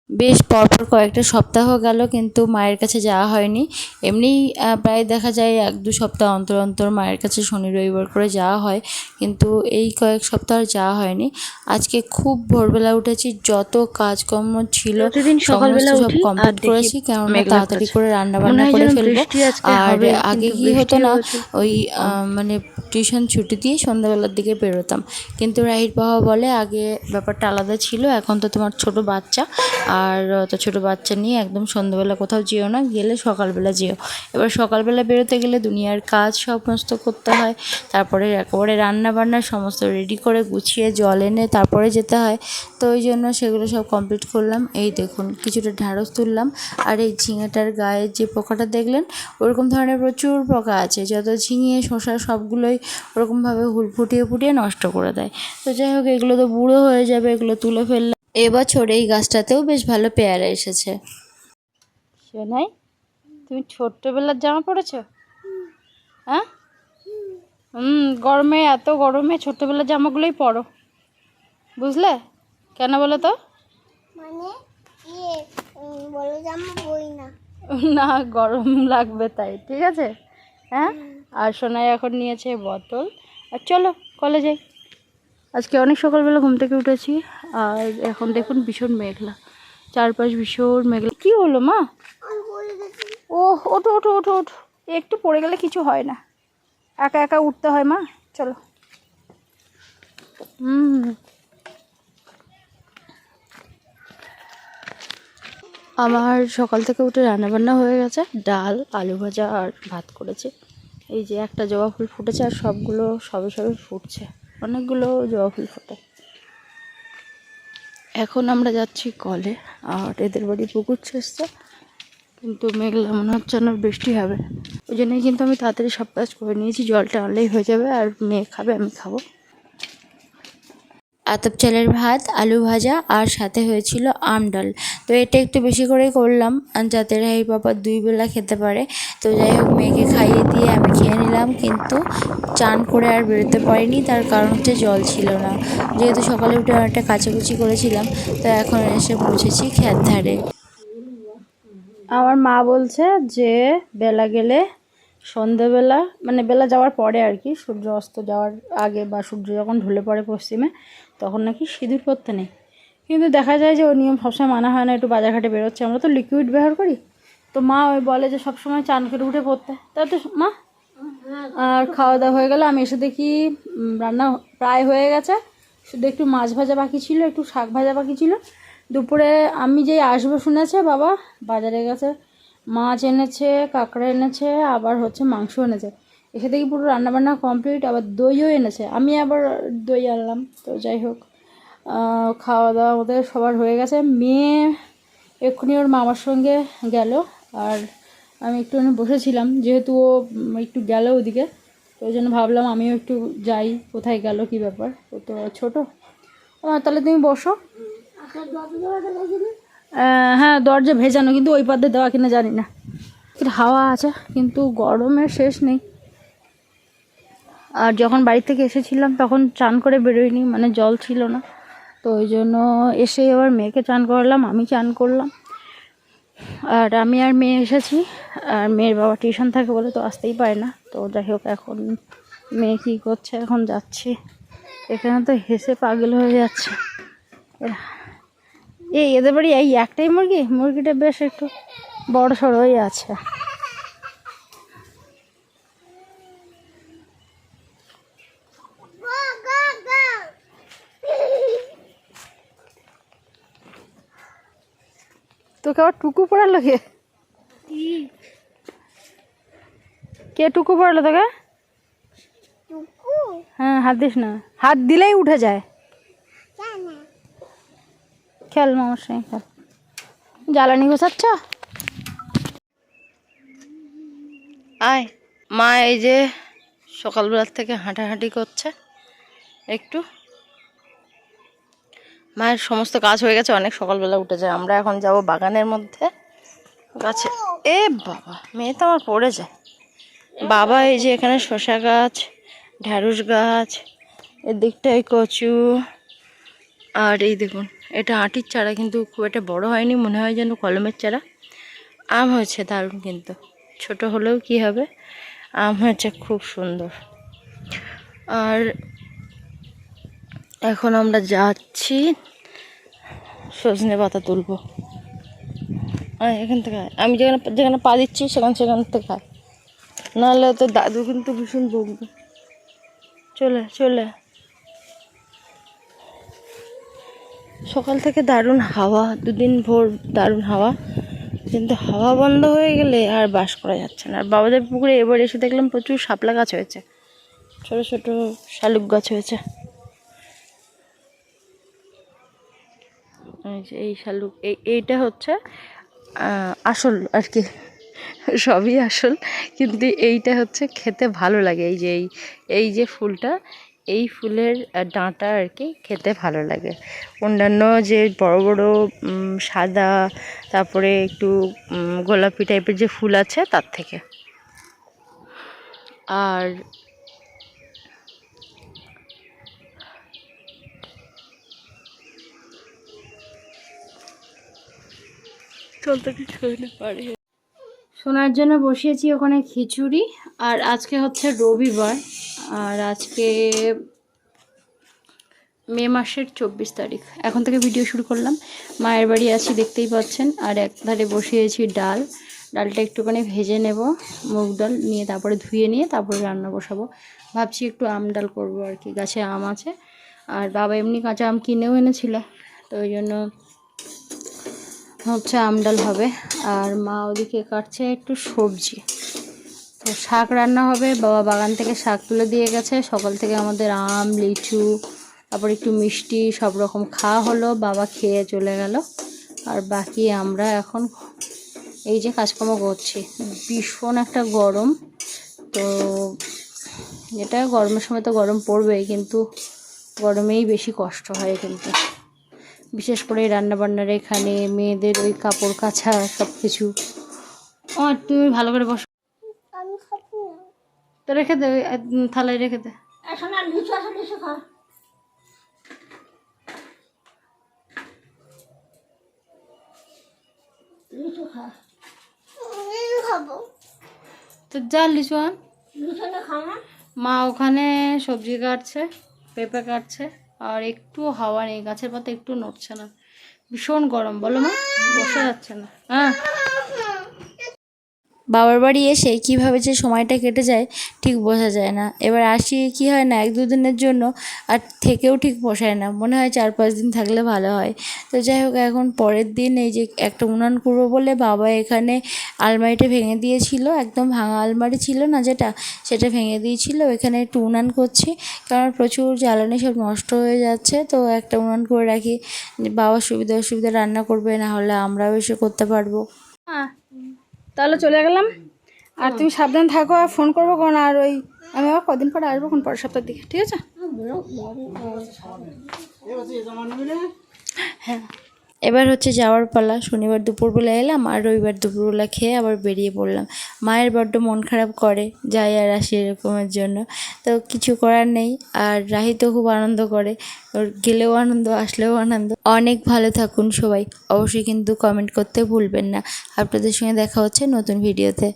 বেশ পরপর কয়েকটা সপ্তাহ গেল, কিন্তু মায়ের কাছে যাওয়া হয়নি। এমনিই প্রায় দেখা যায় 1-2 সপ্তাহ অন্তর অন্তর মায়ের কাছে শনি রবিবার করে যাওয়া হয়, কিন্তু এই কয়েক সপ্তাহ আর যাওয়া হয়নি। আজকে খুব ভোরবেলা উঠেছি, যত কাজকর্ম ছিল প্রতিদিন সমস্ত সকালবেলা সব উঠি আর কমপ্লিট দেখি করেছি, কেননা মেঘলা তাড়াতাড়ি করেছে। করে রান্না মনে বান্না হয় করে যেন ফেলবো। বৃষ্টি আজকে আর হবে, আগে কিন্তু কি হতো বৃষ্টির না, বছর ওই মানে টিউশন ছুটি দিয়ে সন্ধ্যাবেলার দিকে বেরোতাম, কিন্তু রাহির বাবা বলে আগে ব্যাপারটা আলাদা ছিল, এখন তো তোমার ছোট বাচ্চা, আর তো ছোট বাচ্চা নিয়ে একদম সন্ধ্যাবেলা কোথাও যেও না, গেলে সকালবেলা যেও। এবার সকালবেলা বেরোতে গেলে দুনিয়ার কাজ সমস্ত করতে হয়, তারপরে একেবারে রান্না বান্না সমস্ত রেডি করে গুছিয়ে জল এনে তারপরে যেতে হয়। তো ওই জন্য সেগুলো সব কমপ্লিট করলাম। এই দেখুন কিছুটা ঢ্যাঁড়স তুললাম, আর এই ঝিঙেটার গায়ে যে পোকাটা দেখলেন, ওরকম ধরনের প্রচুর পোকা আছে, যত ঝিঙে শসা সবগুলোই ওরকমভাবে হুল ফুটিয়ে ফুটিয়ে নষ্ট করে দেয়। তো যাই হোক, এগুলো তো বুড়ো হয়ে যাবে, এগুলো তুলে ফেললাম। এবছর এই গাছটাতেও বেশ ভালো পেয়ারা এসেছে। শোনাই, তুমি ছোট্টবেলার জামা পরেছো? হ্যাঁ, গরমে, এত গরমে ছোট্টবেলার জামাগুলোই পরো, বুঝলে? কেন বলো তো? মানে বলো জামা বই না। না, গরম লাগবে তাই, ঠিক আছে। হ্যাঁ, আর সোনাই এখন নিয়েছে বোতল। আর চলো কলেজে যাই। আজকে অনেক সকালবেলা ঘুম থেকে উঠেছি, আর এখন দেখুন ভীষণ মেঘলা, চারপাশ ভীষণ মেঘলা। কি হলো মা? ও, ওঠো ওঠো ওঠো ওঠো, একটু পড়ে গেলে কিছু হয় না, একা একা উঠতে হয় মা, চলো। আমার সকাল থেকে উঠে রান্নাবান্না হয়ে গেছে, ডাল, আলু ভাজা আর ভাত করেছে। এই যে একটা জবা ফুল ফুটেছে, আর সবগুলো সবে সবে ফুটছে, অনেকগুলো জবা ফুল ফোটে। এখন আমরা যাচ্ছি কলে, আর এদের বাড়ি পুকুর ছেঁচছে, কিন্তু মেঘলা মনে হচ্ছে না বৃষ্টি হবে। ওই জন্যই কিন্তু আমি তাড়াতাড়ি সব কাজ করে নিয়েছি, জলটা আনলেই হয়ে যাবে, আর মেয়ে খাবে, আমি খাবো। আতপ চালের ভাত, আলু ভাজা, আর সাথে হয়েছিল আম ডাল। তো এটা একটু বেশি করেই করলাম, যাতে রাহি বাবা 2 বেলা খেতে পারে। তো যাই হোক, মেয়েকে খাইয়ে দিয়ে আমি খেয়ে নিলাম, কিন্তু চান করে আর বেরোতে পারিনি, তার কারণ হচ্ছে জল ছিল না। যেহেতু সকালে উঠে অনেকটা কাচাকুচি করেছিলাম, তো এখন এসে পৌঁছেছি খেত ধারে। আমার মা বলছে যে বেলা গেলে, সন্ধেবেলা মানে বেলা যাওয়ার পরে আর কি, সূর্য অস্ত যাওয়ার আগে বা সূর্য যখন ঢলে পড়ে পশ্চিমে, তখন নাকি সিঁদুর পরতে নেই। কিন্তু দেখা যায় যে ওই নিয়ম সবসময় মানা হয় না, একটু বাজারঘাটে বেরোচ্ছে, আমরা তো লিকুইড ব্যবহার করি, তো মা ওই বলে যে সবসময় চান করে উঠে পড়তে, তাই তো মা? আর খাওয়া দাওয়া হয়ে গেল, আমি এসে দেখি রান্না প্রায় হয়ে গেছে, শুধু একটু মাছ ভাজা বাকি ছিল, একটু শাক ভাজা বাকি ছিল। দুপুরে আমি যেই আসবো শুনেছে বাবা বাজারে গেছে, মাছ এনেছে, কাঁকড়া এনেছে, আবার হচ্ছে মাংস এনেছে, এসে দেখি পুরো রান্নাবান্না কমপ্লিট, আবার দইও এনেছে, আমি আবার দই আনলাম। তো যাই হোক, খাওয়া দাওয়া ওদের সবার হয়ে গেছে। মেয়ে এক্ষুনি ওর মামার সঙ্গে গেল, আর আমি একটুখানি বসেছিলাম, যেহেতু ও একটু গেল ওদিকে, তো ওই জন্য ভাবলাম আমিও একটু যাই, কোথায় গেল কী ব্যাপার, ও তো ছোটো। তাহলে তুমি বসো। হ্যাঁ, দরজা ভেজানো, কিন্তু ওই পাদ্দে দেওয়া কিনা জানি না। হাওয়া আছে, কিন্তু গরমের শেষ নেই। আর যখন বাড়ি থেকে এসেছিলাম তখন চান করে বেরোয়নি, মানে জল ছিল না, তো ওই জন্য এসে এবার মেয়েকে চান করলাম, আমি চান করলাম, আর আমি আর মেয়ে এসেছি। আর মেয়ের বাবা টিউশন থাকে বলে তো আসতেই পারে না। তো যাই হোক, এখন মেয়ে কী করছে, এখন যাচ্ছি। এখানে তো হেসে পাগল হয়ে যাচ্ছে। এদের বাড়ি এই একটাই মুরগি, মুরগিটা বেশ একটু বড় সড়োই আছে। তোকে আবার টুকু পড়ালো কে? কে টুকু পড়ালো তোকে? হ্যাঁ, হাত দিস না, হাত দিলেই উঠে যায়। খেল মামার সঙ্গে খেল। জ্বালানি গোছাচ্ছ? আয় মা, এই যে সকালবেলার থেকে হাঁটাহাঁটি করছে একটু। মায়ের সমস্ত কাজ হয়ে গেছে, অনেক সকালবেলা উঠে যায়। আমরা এখন যাব বাগানের মধ্যে গাছে। এ বাবা, মেয়ে তো আমার পড়ে যায়। বাবা এই যে এখানে শসা গাছ, ঢ্যাঁড়স গাছ, এর দিকটায় কচু, আর এই দেখুন এটা আটির চারা, কিন্তু খুব একটা বড় হয়নি, মনে হয় যেন কলমের চারা। আম হয়েছে দারুণ, কিন্তু ছোট হলেও কি হবে, আম হয়েছে খুব সুন্দর। আর এখন আমরা যাচ্ছি সজনে পাতা তুলবো। এখান থেকে আয়। আমি যেখানে যেখানে পা দিচ্ছি সেখান থেকে খায়, নাহলে তো দাদু কিন্তু ভীষণ বকবে। চলে চলে, সকাল থেকে দারুণ হাওয়া, দুদিন ভোর দারুণ হাওয়া, কিন্তু হাওয়া বন্ধ হয়ে গেলে আর বাস করা যাচ্ছে না। আর বাবাদের পুকুরে এবার এসে দেখলাম প্রচুর শাপলা গাছ হয়েছে, ছোট ছোট শালুক গাছ হয়েছে। এই শালুক, এইটা হচ্ছে আসল আর কি, সবই আসল, কিন্তু এইটা হচ্ছে খেতে ভালো লাগে। এই যে ফুলটা, এই ফুলের ডাঁটা আর কি খেতে ভালো লাগে। অন্যান্য যে বড় বড় সাদা, তারপরে একটু গোলাপি টাইপের যে ফুল আছে তার থেকে। আর চলতে কিছু না পারে। শোনার জন্য বসিয়েছি ওখানে খিচুড়ি। আর আজকে হচ্ছে রবিবার, আর আজকে মে মাসের 24 তারিখ। এখন থেকে ভিডিও শুরু করলাম। মায়ের বাড়ি আছি দেখতেই পাচ্ছেন। আর এক ধারে বসিয়েছি ডালটা একটুখানি ভেজে নেব, মুগ ডাল নিয়ে তারপরে ধুয়ে নিয়ে তারপরে রান্না বসাবো। ভাবছি একটু আম ডাল করবো আর কি, গাছে আম আছে। আর বাবা এমনি কাঁচা আম কিনেও এনেছিল, তো ওই জন্য হচ্ছে আম ডাল হবে। আর মা ওদিকে কাটছে একটু সবজি, তো শাক রান্না হবে। বাবা বাগান থেকে শাক তুলে দিয়ে গেছে। সকাল থেকে আমাদের আম, লিচু, তারপর একটু মিষ্টি সব রকম খাওয়া হলো। বাবা খেয়ে চলে গেল, আর বাকি আমরা এখন এই যে কাজকর্ম করছি। ভীষণ একটা গরম, তো এটা গরমের সময় তো গরম পড়বেই, কিন্তু গরমেই বেশি কষ্ট হয়। কিন্তু বিশেষ করে রান্নাবান্নার এখানে মেয়েদের ওই কাপড় কাচা সব কিছু। তুমি ভালো করে বসো, আমি খাবো না। তো রেখে দে, থালায় রেখে দে। এখন আর লিচু আছে, লিচু খা। লিচু খা। লিচু খাবো। তো যা লিচু আন। লিচু না খাও না। মা ওখানে সবজি কাটছে, পেঁপে কাটছে। আর একটু হাওয়া নেই, গাছের পাতা একটু নড়ছে না। ভীষণ গরম, বলো মা, বসা যাচ্ছে না। হ্যাঁ, বাবার বাড়ি এসে কীভাবে যে সময়টা কেটে যায় ঠিক বোঝা যায় না। এবার আসি কি হয় না, 1-2 দিনের জন্য আর থেকেও ঠিক পোষায় না, মনে হয় 4-5 দিন থাকলে ভালো হয়। তো যাই হোক, এখন পরের দিন এই যে একটা উনান করবো বলে বাবা এখানে আলমারিটা ভেঙে দিয়েছিল, একদম ভাঙা আলমারি ছিল না যেটা, সেটা ভেঙে দিয়েছিল। এখানে একটু উনান করছি, কারণ প্রচুর জ্বালানি সব নষ্ট হয়ে যাচ্ছে। তো একটা উনান করে রাখি, বাবার সুবিধা অসুবিধা রান্না করবে, না হলে আমরাও এসে করতে পারবো। হ্যাঁ, তাহলে চলে গেলাম। আর তুমি সাবধান থাকো, আর ফোন করবো কোন। আর ওই আমি আবার কদিন পরে আসবো, কোন পরের সপ্তাহের দিকে, ঠিক আছে? হ্যাঁ, এবার হচ্ছে যাওয়ার পালা। শনিবার দুপুরবেলা এলাম, আর রবিবার দুপুরবেলা খেয়ে আবার বেরিয়ে পড়লাম। মায়ের বড্ড মন খারাপ করে, যাই আর আসি এরকমের জন্য, তো কিছু করার নেই। আর রাহি তো খুব আনন্দ করে, ওর গেলেও আনন্দ, আসলেও আনন্দ। অনেক ভালো থাকুন সবাই, অবশ্যই কিন্তু কমেন্ট করতে ভুলবেন না। আপনাদের সঙ্গে দেখা হচ্ছে নতুন ভিডিওতে।